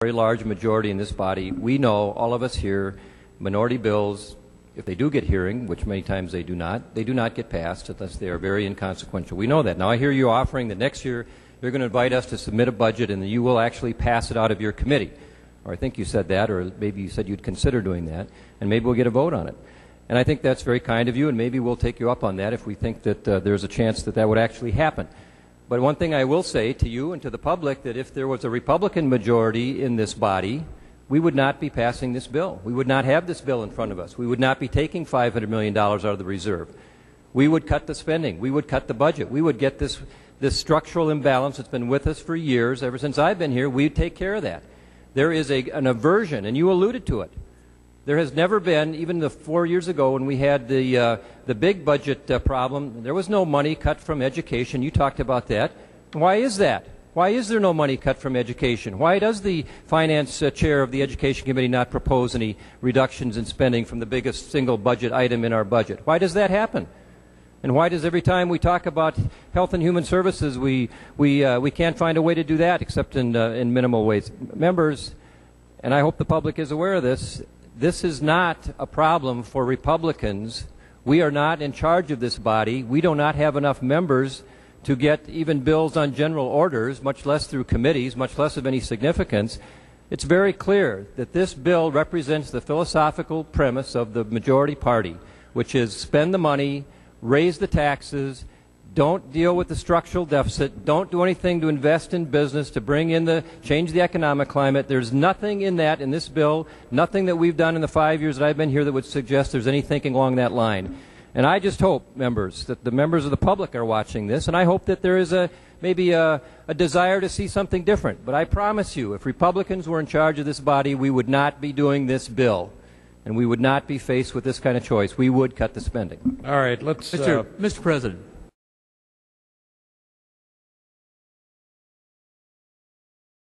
very large majority in this body. We know, all of us here, minority bills, if they do get hearing, which many times they do not get passed unless they are very inconsequential. We know that. Now I hear you offering that next year you're going to invite us to submit a budget and that you will actually pass it out of your committee. Or I think you said that, or maybe you said you'd consider doing that, and maybe we'll get a vote on it. And I think that's very kind of you, and maybe we'll take you up on that if we think that there's a chance that that would actually happen. But one thing I will say to you and to the public, that if there was a Republican majority in this body, we would not be passing this bill. We would not have this bill in front of us. We would not be taking $500 million out of the reserve. We would cut the spending. We would cut the budget. We would get this structural imbalance that's been with us for years. Ever since I've been here, we'd take care of that. There is an aversion, and you alluded to it. There has never been, even the 4 years ago when we had the big budget problem, there was no money cut from education. You talked about that. Why is that? Why is there no money cut from education? Why does the finance chair of the Education Committee not propose any reductions in spending from the biggest single budget item in our budget? Why does that happen? And why does every time we talk about health and human services, we can't find a way to do that except in minimal ways? Members, and I hope the public is aware of this, this is not a problem for Republicans. We are not in charge of this body. We do not have enough members to get even bills on general orders, much less through committees, much less of any significance. It's very clear that this bill represents the philosophical premise of the majority party, which is spend the money, raise the taxes, don't deal with the structural deficit, don't do anything to invest in business, to bring in change the economic climate. There's nothing in that, in this bill, nothing that we've done in the 5 years that I've been here that would suggest there's any thinking along that line. And I just hope, members, that the members of the public are watching this, and I hope that there is maybe a desire to see something different. But I promise you, if Republicans were in charge of this body, we would not be doing this bill, and we would not be faced with this kind of choice. We would cut the spending. All right, let's... Mr. President.